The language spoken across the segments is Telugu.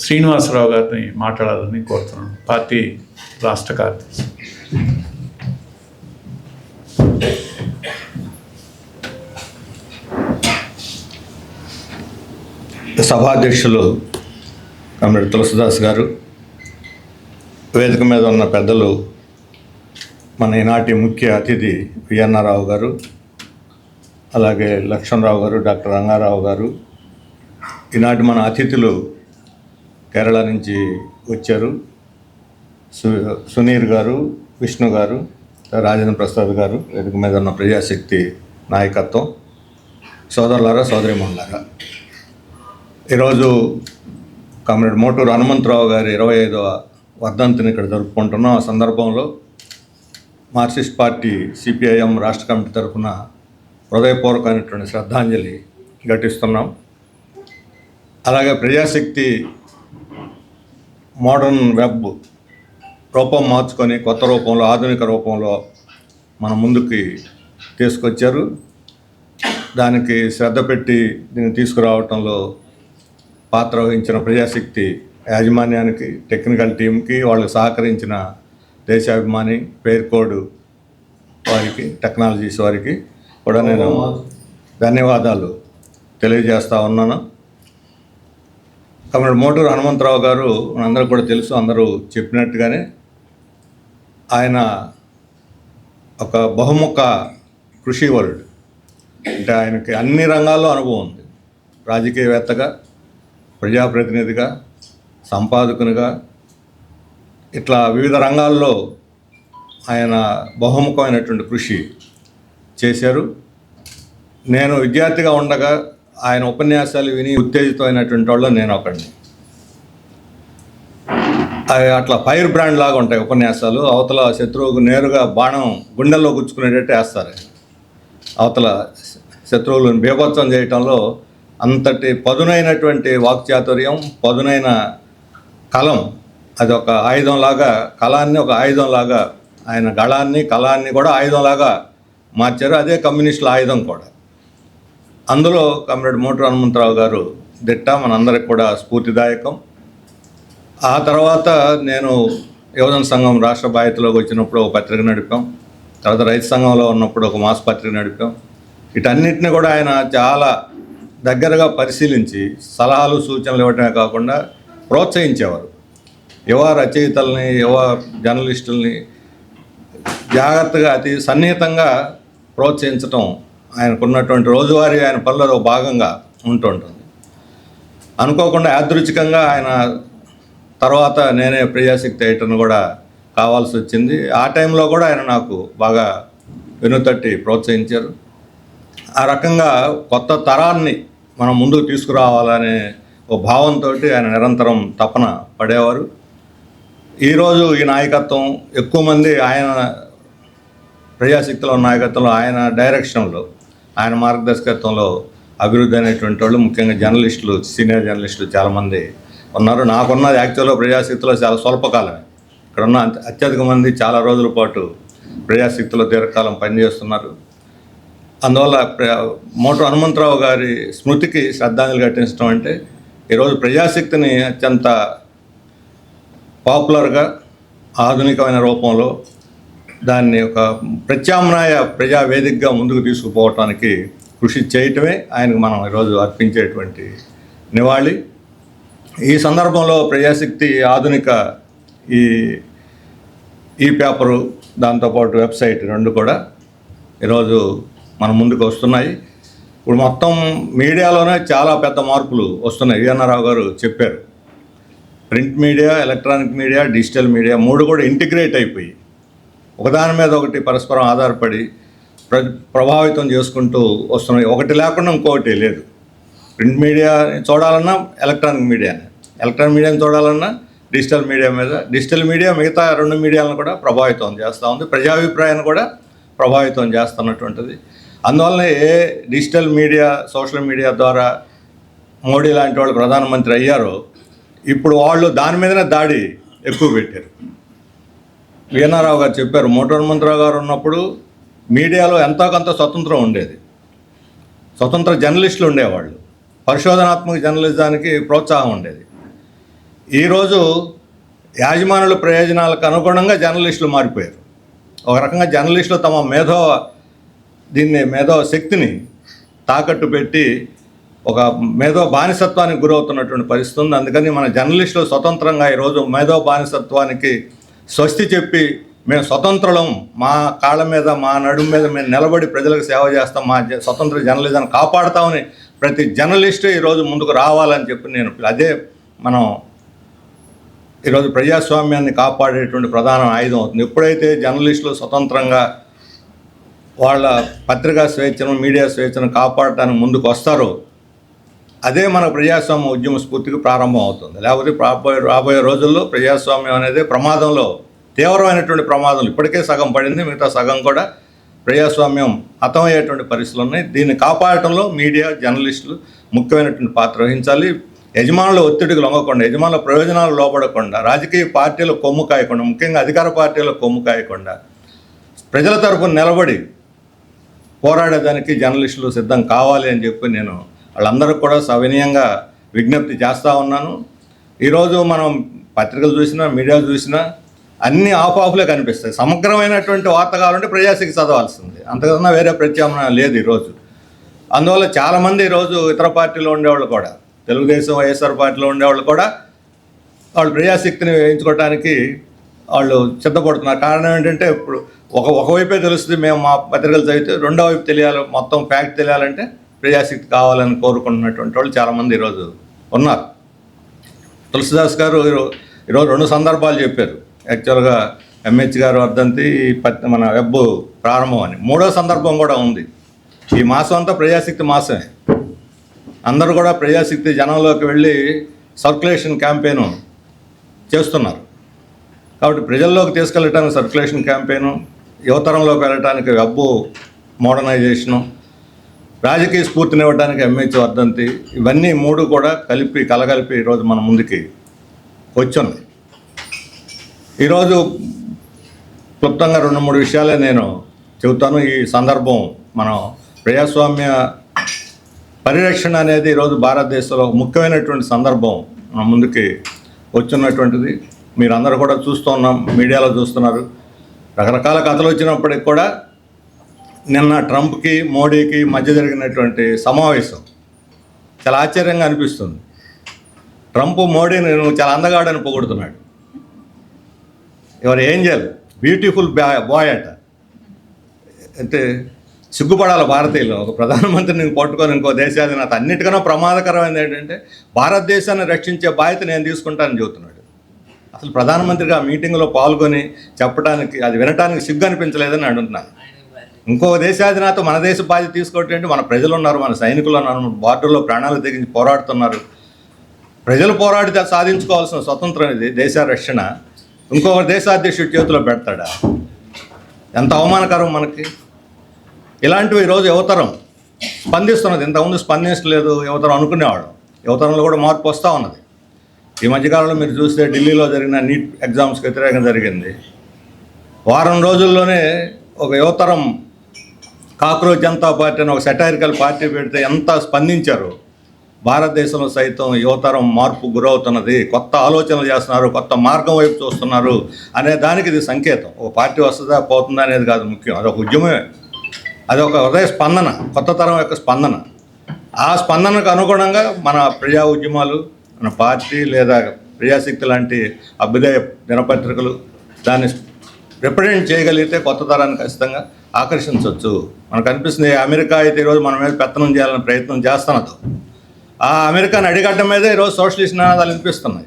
శ్రీనివాసరావు గారిని మాట్లాడాలని కోరుతున్నాను, పార్టీ రాష్ట్ర కార్యదర్శి. సభాధ్యక్షులు కమ్రేడ్ తులసిదాస్ గారు, వేదిక మీద ఉన్న పెద్దలు, మన ఈనాటి ముఖ్య అతిథి విఎన్ఆర్రావు గారు, అలాగే లక్ష్మణరావు గారు, డాక్టర్ రంగారావు గారు, ఈనాటి మన అతిథులు కేరళ నుంచి వచ్చారు, సునీర్ గారు, విష్ణు గారు, రాజేంద్ర ప్రసాద్ గారు, వేదిక మీద ఉన్న ప్రజాశక్తి నాయకత్వం, సోదరులారా సోదరీమణులారా, ఈరోజు కామ్రేడ్ మోటూరు హనుమంతరావు గారి 25వ వర్ధంతిని ఇక్కడ జరుపుకుంటున్నాం. ఆ సందర్భంలో మార్క్సిస్ట్ పార్టీ సిపిఐఎం రాష్ట్ర కమిటీ తరఫున హృదయపూర్వకమైనటువంటి శ్రద్ధాంజలి ఘటిస్తున్నాం. అలాగే ప్రజాశక్తి మోడర్న్ వెబ్ రూపం మార్చుకొని కొత్త రూపంలో, ఆధునిక రూపంలో మన ముందుకి తీసుకొచ్చారు. దానికి శ్రద్ధ పెట్టి దీన్ని తీసుకురావటంలో పాత్ర వహించిన ప్రజాశక్తి యాజమాన్యానికి, టెక్నికల్ టీంకి, వాళ్ళకి సహకరించిన దేశాభిమాని, పేర్ కోడ్ వారికి, టెక్నాలజీస్ వారికి కూడా నేను ధన్యవాదాలు తెలియజేస్తూ ఉన్నాను. కాబట్టి మోటూరు హనుమంతరావు గారు మనందరూ కూడా తెలుసు, అందరూ చెప్పినట్టుగానే ఆయన ఒక బహుముఖ కృషివరుడు. అంటే ఆయనకి అన్ని రంగాల్లో అనుభవం ఉంది. రాజకీయవేత్తగా, ప్రజాప్రతినిధిగా, సంపాదకునిగా, ఇట్లా వివిధ రంగాల్లో ఆయన బహుముఖమైనటువంటి కృషి చేశారు. నేను విద్యార్థిగా ఉండగా ఆయన ఉపన్యాసాలు విని ఉత్తేజితమైనటువంటి వాళ్ళు నేను ఒకడిని. అవి అట్లా ఫైర్ బ్రాండ్ లాగా ఉంటాయి ఉపన్యాసాలు. అవతల శత్రువుకు నేరుగా బాణం గుండెల్లో గుచ్చుకునేటట్టు వేస్తారు. అవతల శత్రువులను బీభత్సం చేయటంలో అంతటి పదునైనటువంటి వాక్చాతుర్యం, పదునైన కలం, అది ఒక ఆయుధంలాగా, కళాన్ని ఒక ఆయుధంలాగా, ఆయన గళాన్ని, కళాన్ని కూడా ఆయుధంలాగా మార్చారు. అదే కమ్యూనిస్టుల ఆయుధం కూడా. అందులో కామ్రేడ్ మోటూరు హనుమంతరావు గారు దిట్ట, మనందరికి కూడా స్ఫూర్తిదాయకం. ఆ తర్వాత నేను యువజన సంఘం రాష్ట్ర బాధ్యతలోకి వచ్చినప్పుడు ఒక పత్రిక నడిపాం. తర్వాత రైతు సంఘంలో ఉన్నప్పుడు ఒక మాస పత్రిక నడిపాం. వీటన్నిటిని కూడా ఆయన చాలా దగ్గరగా పరిశీలించి సలహాలు, సూచనలు ఇవ్వటమే కాకుండా ప్రోత్సహించేవారు. యువ రచయితల్ని, యువ జర్నలిస్టుల్ని జాగ్రత్తగా, అతి సన్నిహితంగా ప్రోత్సహించటం ఆయనకున్నటువంటి రోజువారీ ఆయన పనులలో భాగంగా ఉంటుంటుంది. అనుకోకుండా యాదృచ్ఛికంగా ఆయన తర్వాత నేనే ప్రజాశక్తి ఎడిటర్ను కూడా కావాల్సి వచ్చింది. ఆ టైంలో కూడా ఆయన నాకు బాగా వెనుతట్టి ప్రోత్సహించారు. ఆ రకంగా కొత్త తరాన్ని మనం ముందుకు తీసుకురావాలనే ఓ భావంతో ఆయన నిరంతరం తపన పడేవారు. ఈరోజు ఈ నాయకత్వం ఎక్కువ మంది ఆయన ప్రజాశక్తిలో నాయకత్వంలో, ఆయన డైరెక్షన్లో, ఆయన మార్గదర్శకత్వంలో అభివృద్ధి అనేటువంటి వాళ్ళు, ముఖ్యంగా జర్నలిస్టులు, సీనియర్ జర్నలిస్టులు చాలామంది ఉన్నారు. నాకున్నది యాక్చువల్గా ప్రజాశక్తిలో చాలా స్వల్పకాలమే. ఇక్కడ ఉన్న అత్యధిక మంది చాలా రోజుల పాటు ప్రజాశక్తిలో దీర్ఘకాలం పనిచేస్తున్నారు. అందువల్ల మోటూరు హనుమంతరావు గారి స్మృతికి శ్రద్ధాంజలి ఘటించడం అంటే ఈరోజు ప్రజాశక్తిని అత్యంత పాపులర్గా, ఆధునికమైన రూపంలో దాన్ని ఒక ప్రత్యామ్నాయ ప్రజావేదికగా ముందుకు తీసుకుపోవటానికి కృషి చేయటమే ఆయనకు మనం ఈరోజు అర్పించేటువంటి నివాళి. ఈ సందర్భంలో ప్రజాశక్తి ఆధునిక ఈ పేపరు, దాంతోపాటు వెబ్సైట్ రెండు కూడా ఈరోజు మన ముందుకు వస్తున్నాయి. ఇప్పుడు మొత్తం మీడియాలోనే చాలా పెద్ద మార్పులు వస్తున్నాయి. విఎన్ఆర్రావు గారు చెప్పారు. Print media, electronic media, digital media మూడు కూడా ఇంటిగ్రేట్ అయిపోయి ఒకదాని మీద ఒకటి పరస్పరం ఆధారపడి ప్రభావితం చేసుకుంటూ వస్తున్నాయి. ఒకటి లేకుండా ఇంకొకటి లేదు. ప్రింట్ మీడియా చూడాలన్నా ఎలక్ట్రానిక్ మీడియాని చూడాలన్నా డిజిటల్ మీడియా మీద, డిజిటల్ మీడియా మిగతా రెండు మీడియాలను కూడా ప్రభావితం చేస్తూ ఉంది. ప్రజాభిప్రాయాన్ని కూడా ప్రభావితం చేస్తున్నటువంటిది. అందువల్ల ఏ డిజిటల్ మీడియా, సోషల్ మీడియా ద్వారా మోడీ లాంటి వాళ్ళు ప్రధానమంత్రి అయ్యారో ఇప్పుడు వాళ్ళు దాని మీదనే దాడి ఎక్కువ పెట్టారు. విఎన్ఆర్రావు గారు చెప్పారు, మోటూరు హనుమంతరావు గారు ఉన్నప్పుడు మీడియాలో ఎంతో కొంత స్వతంత్రం ఉండేది. స్వతంత్ర జర్నలిస్టులు ఉండేవాళ్ళు. పరిశోధనాత్మక జర్నలిజానికి ప్రోత్సాహం ఉండేది. ఈరోజు యాజమానుల ప్రయోజనాలకు అనుగుణంగా జర్నలిస్టులు మారిపోయారు. ఒక రకంగా జర్నలిస్టులు తమ మేధో శక్తిని తాకట్టు పెట్టి ఒక మేధో బానిసత్వానికి గురవుతున్నటువంటి పరిస్థితి ఉంది. అందుకని మన జర్నలిస్టులు స్వతంత్రంగా ఈరోజు మేధో బానిసత్వానికి స్వస్తి చెప్పి మేము స్వతంత్రులం, మా కాళ్ళ మీద మా నడుము మీద మేము నిలబడి ప్రజలకు సేవ చేస్తాం, మా స్వతంత్ర జర్నలిజాన్ని కాపాడుతామని ప్రతి జర్నలిస్టు ఈరోజు ముందుకు రావాలని చెప్పి నేను అదే మనం ఈరోజు ప్రజాస్వామ్యాన్ని కాపాడేటువంటి ప్రధాన ఆయుధం అవుతుంది. ఎప్పుడైతే జర్నలిస్టులు స్వతంత్రంగా వాళ్ళ పత్రికా స్వేచ్ఛను మీడియా స్వేచ్ఛను కాపాడటానికి ముందుకు వస్తారో అదే మన ప్రజాస్వామ్య ఉద్యమ స్ఫూర్తికి ప్రారంభం అవుతుంది. లేకపోతే రాబోయే రోజుల్లో ప్రజాస్వామ్యం అనేది ప్రమాదంలో, తీవ్రమైనటువంటి ప్రమాదం ఇప్పటికే సగం పడింది, మిగతా సగం కూడా ప్రజాస్వామ్యం హతమయ్యేటువంటి పరిస్థితులు ఉన్నాయి. దీన్ని కాపాడటంలో మీడియా జర్నలిస్టులు ముఖ్యమైనటువంటి పాత్ర వహించాలి. యజమానుల ఒత్తిడికి లొంగకుండా, యజమానుల ప్రయోజనాలు లోపడకుండా, రాజకీయ పార్టీలు కొమ్ము కాయకుండా, ముఖ్యంగా అధికార పార్టీలు కొమ్ము కాయకుండా ప్రజల తరపున నిలబడి పోరాడేదానికి జర్నలిస్టులు సిద్ధం కావాలి అని చెప్పి నేను వాళ్ళందరికీ కూడా సవినయంగా విజ్ఞప్తి చేస్తూ ఉన్నాను. ఈరోజు మనం పత్రికలు చూసినా మీడియా చూసినా అన్ని ఆఫ్లే కనిపిస్తాయి. సమగ్రమైనటువంటి వార్త కావాలంటే ప్రజాశక్తి చదవాల్సింది, అంతకన్నా వేరే ప్రత్యామ్నాయం లేదు ఈరోజు. అందువల్ల చాలామంది ఈరోజు ఇతర పార్టీలో ఉండేవాళ్ళు కూడా, తెలుగుదేశం వైఎస్ఆర్ పార్టీలో ఉండేవాళ్ళు కూడా వాళ్ళు ప్రజాశక్తిని వేయించుకోవడానికి వాళ్ళు సిద్ధపడుతున్నారు. కారణం ఏంటంటే ఇప్పుడు ఒకవైపే తెలుస్తుంది, మేము మా పత్రికలు చదివితే రెండో వైపు తెలియాలి, మొత్తం ఫ్యాక్ట్ తెలియాలంటే ప్రజాశక్తి కావాలని కోరుకుంటున్నటువంటి వాళ్ళు చాలామంది ఈరోజు ఉన్నారు. తులసిదాస్ గారు ఈరోజు 2 సందర్భాలు చెప్పారు. యాక్చువల్గా ఎంహెచ్ గారు వర్ధంతి, మన వెబ్ ప్రారంభం అని. 3వ సందర్భం కూడా ఉంది. ఈ మాసం అంతా ప్రజాశక్తి మాసమే. అందరూ కూడా ప్రజాశక్తి జనంలోకి వెళ్ళి సర్క్యులేషన్ క్యాంపెయిన్ చేస్తున్నారు. కాబట్టి ప్రజల్లోకి తీసుకెళ్ళటానికి సర్క్యులేషన్ క్యాంపెయిను, యువతరంలోకి వెళ్ళటానికి వెబ్ మోడర్నైజేషను, రాజకీయ స్ఫూర్తిని ఇవ్వడానికి ఎంహెచ్ వర్ధంతి, ఇవన్నీ 3 కూడా కలగలిపి ఈరోజు మన ముందుకి వచ్చున్నాయి. ఈరోజు క్లుప్తంగా 2-3 విషయాలే నేను చెబుతాను. ఈ సందర్భం మనం ప్రజాస్వామ్య పరిరక్షణ అనేది ఈరోజు భారతదేశంలో ముఖ్యమైనటువంటి సందర్భం మన ముందుకి వచ్చున్నటువంటిది. మీరందరూ కూడా చూస్తున్నాం, మీడియాలో చూస్తున్నారు. రకరకాల కథలు వచ్చినప్పటికి కూడా నిన్న ట్రంప్కి మోడీకి మధ్య జరిగినటువంటి సమావేశం చాలా ఆశ్చర్యంగా అనిపిస్తుంది. ట్రంప్ మోడీని నువ్వు చాలా అందగాడని పొగుడుతున్నాడు. ఎవరు ఏంజల్ బ్యూటిఫుల్ బాయ్ అట. అంటే సిగ్గుపడాలి భారతీయులు. ఒక ప్రధానమంత్రిని పట్టుకొని ఇంకో దేశాధినేత. అన్నిటికన్నా ప్రమాదకరమైనది ఏంటంటే భారతదేశాన్ని రక్షించే బాధ్యత నేను తీసుకుంటానని చెబుతున్నాడు. అసలు ప్రధానమంత్రిగా ఆ మీటింగ్లో పాల్గొని చెప్పడానికి, అది వినటానికి సిగ్గు అనిపించలేదని అంటున్నాను. ఇంకో దేశాధినేత మన దేశ బాధ్యత తీసుకోవటం, మన ప్రజలు ఉన్నారు, మన సైనికులు ఉన్నారు, బార్డర్లో ప్రాణాలు తెగించి పోరాడుతున్నారు. ప్రజలు పోరాడితే సాధించుకోవాల్సిన స్వతంత్రం ఇది, దేశ రక్షణ. ఇంకొక దేశాధ్యక్షుడి చేతిలో పెడతాడా? ఎంత అవమానకరం మనకి. ఇలాంటివి ఈరోజు యువతరం స్పందిస్తున్నది. ఇంతకుముందు స్పందించలేదు యువతరం అనుకునేవాడు. యువతరంలో కూడా మార్పు వస్తూ ఉన్నది. ఈ మధ్యకాలంలో మీరు చూస్తే ఢిల్లీలో జరిగిన నీట్ ఎగ్జామ్స్కి వ్యతిరేకంగా జరిగింది. వారం రోజుల్లోనే ఒక యువతరం కాక్రోచ్ జనతా పార్టీ అని ఒక సెటైరికల్ పార్టీ పెడితే ఎంత స్పందించారు. భారతదేశంలో సైతం యువతరం మార్పు గురవుతున్నది, కొత్త ఆలోచనలు చేస్తున్నారు, కొత్త మార్గం వైపు చూస్తున్నారు అనే దానికి ఇది సంకేతం. ఒక పార్టీ వస్తుందా పోతుందా అనేది కాదు ముఖ్యం, అదొక ఉద్యమమే, అదొక హృదయ స్పందన, కొత్త తరం యొక్క స్పందన. ఆ స్పందనకు అనుగుణంగా మన ప్రజా ఉద్యమాలు, మన పార్టీ లేదా ప్రజాశక్తి లాంటి అభ్యుదయ దినపత్రికలు దాన్ని రిప్రజెంట్ చేయగలిగితే కొత్త తరాన్ని ఖచ్చితంగా ఆకర్షించవచ్చు. మనకు అనిపిస్తుంది అమెరికా అయితే ఈరోజు మన మీద పెత్తనం చేయాలని ప్రయత్నం చేస్తున్నది. ఆ అమెరికాని అడిగడ్డ మీదే ఈరోజు సోషలిస్ట్ నినాదాలు వినిపిస్తున్నాయి.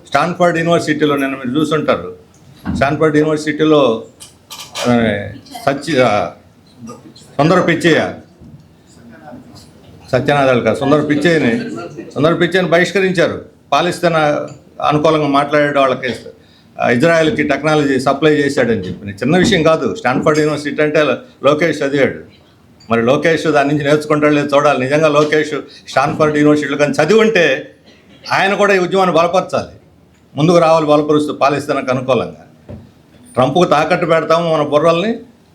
స్టాన్ఫర్డ్ యూనివర్సిటీలో నిన్న మీరు చూసుంటారు. స్టాన్ఫర్డ్ యూనివర్సిటీలో సుందర పిచ్చయ్య, సత్యనాథాలు కాదు, సుందర పిచ్చయ్యని బహిష్కరించారు. పాలిస్తీన్ అనుకూలంగా మాట్లాడే వాళ్ళకి ఇజ్రాయెల్కి టెక్నాలజీ సప్లై చేశాడని చెప్పి. చిన్న విషయం కాదు. స్టాన్ఫర్డ్ యూనివర్సిటీ అంటే లోకేష్ చదివాడు. మరి లోకేష్ దాని నుంచి నేర్చుకుంటాడు లేదు చూడాలి. నిజంగా లోకేష్ స్టాన్ఫర్డ్ యూనివర్సిటీలో కానీ చదివి ఉంటే ఆయన కూడా ఈ ఉద్యమాన్ని బలపరచాలి, ముందుకు రావాలి, బలపరుస్తూ పాలిస్తీన్కి అనుకూలంగా. ట్రంప్కు తాకట్టు పెడతాము మన బుర్రల్ని,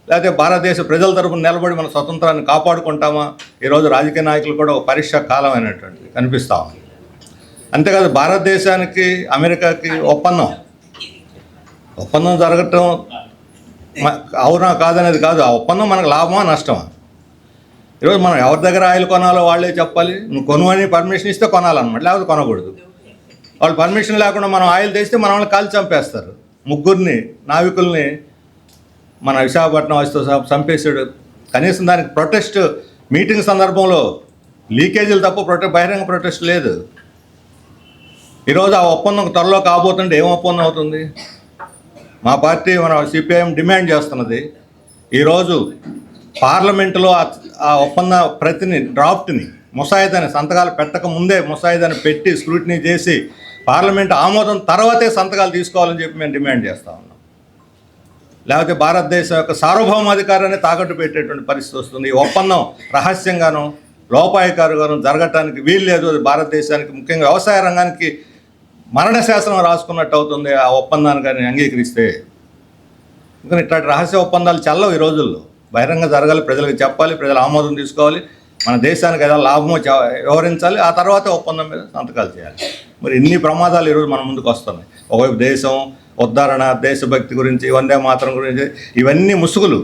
లేకపోతే భారతదేశ ప్రజల తరపున నిలబడి మన స్వతంత్రాన్ని కాపాడుకుంటామా? ఈరోజు రాజకీయ నాయకులు కూడా ఒక పరీక్ష కాలం అయినటువంటి కనిపిస్తూ ఉంది. అంతేకాదు భారతదేశానికి అమెరికాకి ఒప్పందం జరగటం అవునా కాదనేది కాదు. ఆ ఒప్పందం మనకు లాభమా నష్టమా? ఈరోజు మనం ఎవరి దగ్గర ఆయిల్ కొనాలో వాళ్ళే చెప్పాలి. నువ్వు కొనువని పర్మిషన్ ఇస్తే కొనాలన్నమాట, లేకపోతే కొనకూడదు. వాళ్ళు పర్మిషన్ లేకుండా మనం ఆయిల్ తెస్తే మన వాళ్ళని కాల్చి చంపేస్తారు. 3 నావికుల్ని మన విశాఖపట్నం వస్తూ చంపేశాడు. కనీసం దానికి ప్రొటెస్ట్ మీటింగ్ సందర్భంలో లీకేజీలు తప్ప బహిరంగ ప్రొటెస్ట్ లేదు. ఈరోజు ఆ ఒప్పందం త్వరలో కాబోతుంటే ఏం ఒప్పందం అవుతుంది? మా పార్టీ మన సిపిఐఎం డిమాండ్ చేస్తున్నది, ఈరోజు పార్లమెంటులో ఆ ఒప్పంద ప్రతిని డ్రాఫ్ట్ని ముసాయిదాని సంతకాలు పెట్టక ముందే ముసాయిదాని పెట్టి స్క్రూటినీ చేసి పార్లమెంట్ ఆమోదం తర్వాతే సంతకాలు తీసుకోవాలని చెప్పి మేము డిమాండ్ చేస్తూ ఉన్నాం. లేకపోతే భారతదేశం యొక్క సార్వభౌమాధికారాన్ని తాకట్టు పెట్టేటువంటి పరిస్థితి వస్తుంది. ఈ ఒప్పందం రహస్యంగాను లోపాయకారుగాను జరగటానికి వీలు లేదు. భారతదేశానికి ముఖ్యంగా వ్యవసాయ రంగానికి మరణ శాసనం రాసుకున్నట్టు అవుతుంది ఆ ఒప్పందాన్ని కానీ అంగీకరిస్తే. ఇంకా ఇట్లాంటి రహస్య ఒప్పందాలు చల్లవు ఈ రోజుల్లో. బహిరంగ జరగాలి, ప్రజలకు చెప్పాలి, ప్రజల ఆమోదం తీసుకోవాలి, మన దేశానికి ఏదైనా లాభమో వివరించాలి, ఆ తర్వాత ఒప్పందం మీద సంతకాలు చేయాలి. మరి ఇన్ని ప్రమాదాలు ఈరోజు మన ముందుకు వస్తున్నాయి. ఒకవైపు దేశం ఉద్ధరణ, దేశభక్తి గురించి, వందే మాతరం గురించి, ఇవన్నీ ముసుగులు.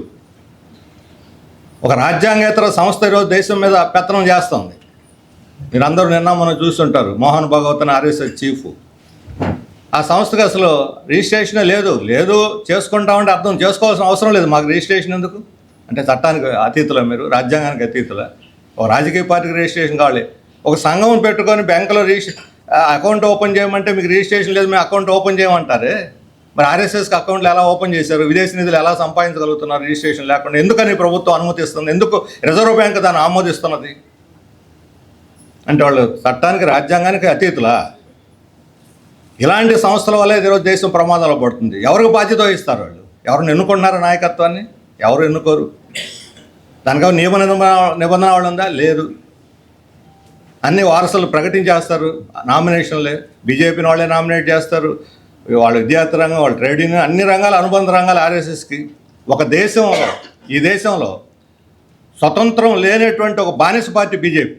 ఒక రాజ్యాంగేతర సంస్థ ఈరోజు దేశం మీద పెత్తనం చేస్తుంది. మీరందరూ నిన్న మనం చూస్తుంటారు, మోహన్ భగవత్ అని ఆర్ఎస్ఎస్ చీఫ్. ఆ సంస్థకు అసలు రిజిస్ట్రేషనే లేదు చేసుకుంటామంటే అర్థం చేసుకోవాల్సిన అవసరం లేదు. మాకు రిజిస్ట్రేషన్ ఎందుకు అంటే చట్టానికి అతీతులా మీరు, రాజ్యాంగానికి అతీతులా? ఒక రాజకీయ పార్టీకి రిజిస్ట్రేషన్ కావాలి. ఒక సంఘం పెట్టుకొని బ్యాంకులో అకౌంట్ ఓపెన్ చేయమంటే మీకు రిజిస్ట్రేషన్ లేదు, మేము అకౌంట్ ఓపెన్ చేయమంటారే. మరి ఆర్ఎస్ఎస్కి అకౌంట్లు ఎలా ఓపెన్ చేశారు? విదేశీ నిధులు ఎలా సంపాదించగలుగుతున్నారు రిజిస్ట్రేషన్ లేకుండా? ఎందుకని ప్రభుత్వం అనుమతిస్తుంది? ఎందుకు రిజర్వ్ బ్యాంక్ దాన్ని ఆమోదిస్తున్నది? అంటే వాళ్ళు చట్టానికి రాజ్యాంగానికి అతీతులా? ఇలాంటి సంస్థల వల్ల ఈరోజు దేశం ప్రమాదాలు పడుతుంది. ఎవరికి బాధ్యత వహిస్తారు వాళ్ళు? ఎవరిని ఎన్నుకుంటున్నారా నాయకత్వాన్ని? ఎవరు ఎన్నుకోరు. దానికో నిబంధన వాళ్ళు ఉందా? లేదు. అన్ని వారసులు ప్రకటించేస్తారు, నామినేషన్లే. బీజేపీని వాళ్ళే నామినేట్ చేస్తారు. వాళ్ళ విద్యార్థి రంగం, వాళ్ళ ట్రేడ్ యూనియన్, అన్ని రంగాలు అనుబంధ రంగాలు ఆర్ఎస్ఎస్కి. ఒక దేశంలో, ఈ దేశంలో స్వతంత్రం లేనటువంటి ఒక బానిస పార్టీ బీజేపీ.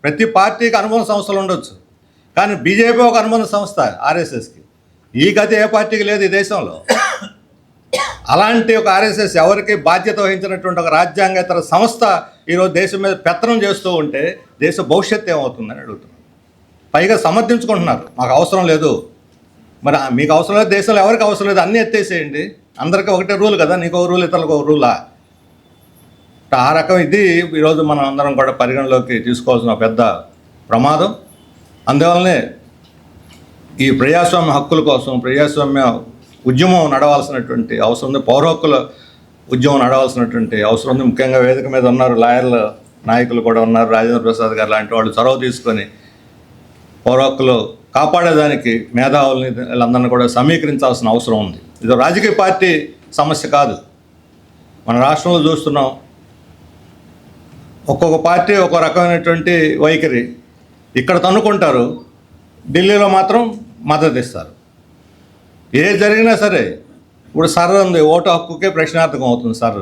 ప్రతి పార్టీకి అనుబంధ సంస్థలు ఉండొచ్చు, కానీ బీజేపీ ఒక అనుబంధ సంస్థ ఆర్ఎస్ఎస్కి. ఈ గతి ఏ పార్టీకి లేదు ఈ దేశంలో. అలాంటి ఒక ఆర్ఎస్ఎస్ ఎవరికి బాధ్యత వహించినటువంటి ఒక రాజ్యాంగేతర సంస్థ ఈరోజు దేశం మీద పెత్తనం చేస్తూ ఉంటే దేశ భవిష్యత్తు ఏమవుతుందని అడుగుతున్నాను. పైగా సమర్థించుకుంటున్నారు, మాకు అవసరం లేదు. మరి మీకు అవసరం లేదు, దేశంలో ఎవరికి అవసరం లేదు, అన్నీ ఎత్తేసేయండి. అందరికీ ఒకటే రూల్ కదా, నీకు ఒక రూల్, ఇతరులకు ఒక రూలా? ఆ రకం ఇది ఈరోజు మనం అందరం కూడా పరిగణలోకి తీసుకోవాల్సిన పెద్ద ప్రమాదం. అందువల్లనే ఈ ప్రజాస్వామ్య హక్కుల కోసం ప్రజాస్వామ్య ఉద్యమం నడవాల్సినటువంటి అవసరం ఉంది. పౌర హక్కుల ఉద్యమం నడవాల్సినటువంటి అవసరం ఉంది. ముఖ్యంగా వేదిక మీద ఉన్నారు, లాయర్ల నాయకులు కూడా ఉన్నారు, రాజేంద్ర ప్రసాద్ గారు లాంటి వాళ్ళు చొరవ తీసుకొని పౌర హక్కులు కాపాడేదానికి మేధావుల్ని వీళ్ళందరినీ కూడా సమీకరించాల్సిన అవసరం ఉంది. ఇది రాజకీయ పార్టీ సమస్య కాదు. మన రాష్ట్రంలో చూస్తున్నాం, ఒక్కొక్క పార్టీ ఒక రకమైనటువంటి వైఖరి. ఇక్కడ తన్నుకుంటారు, ఢిల్లీలో మాత్రం మద్దతు ఇస్తారు. ఏది జరిగినా సరే, ఇప్పుడు సర్ర ఉంది, ఓటు హక్కుకే ప్రశ్నార్థకం అవుతుంది సర్ర.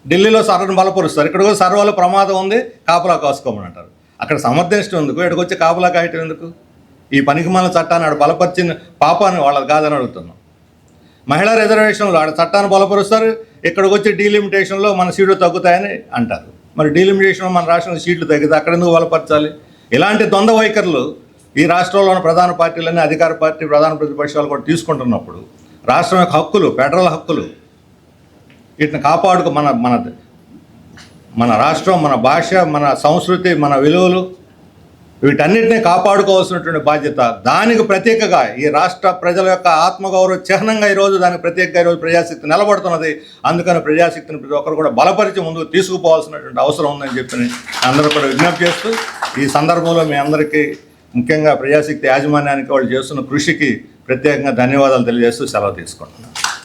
ఢిల్లీలో సర్రను బలపరుస్తారు, ఇక్కడ కూడా సర్ర వల్ల ప్రమాదం ఉంది, కాపలా కాసుకోమని అంటారు. అక్కడ సమర్థించడం ఎందుకు, ఇక్కడికి వచ్చి కాపలా కాయటం ఎందుకు? ఈ పనికిమాలిన చట్టాన్ని ఆడ బలపరిచిన పాపాన్ని వాళ్ళది కాదని అడుగుతున్నాం. మహిళా రిజర్వేషన్లో ఆడ చట్టాన్ని బలపరుస్తారు, ఇక్కడికి వచ్చి డీలిమిటేషన్లో మన సీట్లు తగ్గుతాయని అంటారు. మరి డీలిమిటేషన్లో మన రాష్ట్రంలో సీట్లు తగ్గితే అక్కడ ఎందుకు బలపరచాలి? ఇలాంటి ద్వంద్వ వైఖరులు ఈ రాష్ట్రంలోని ప్రధాన పార్టీలన్నీ, అధికార పార్టీ, ప్రధాన ప్రతిపక్షాలు కూడా తీసుకుంటున్నప్పుడు రాష్ట్రం యొక్క హక్కులు, ఫెడరల్ హక్కులు, వీటిని కాపాడుకు మన రాష్ట్రం, మన భాష, మన సంస్కృతి, మన విలువలు, వీటన్నిటినీ కాపాడుకోవాల్సినటువంటి బాధ్యత. దానికి ప్రత్యేకగా ఈ రాష్ట్ర ప్రజల యొక్క ఆత్మగౌరవ చిహ్నంగా ఈరోజు దానికి ప్రత్యేకంగా ఈరోజు ప్రజాశక్తి నిలబడుతున్నది. అందుకని ప్రజాశక్తిని ప్రతి ఒక్కరు కూడా బలపరిచి ముందుకు తీసుకుపోవాల్సినటువంటి అవసరం ఉందని చెప్పి అందరూ కూడా విజ్ఞప్తి చేస్తూ, ఈ సందర్భంలో మీ అందరికీ ముఖ్యంగా ప్రజాశక్తి యాజమాన్యానికి వాళ్ళు చేస్తున్న కృషికి ప్రత్యేకంగా ధన్యవాదాలు తెలియజేస్తూ సెలవు తీసుకుంటున్నాను.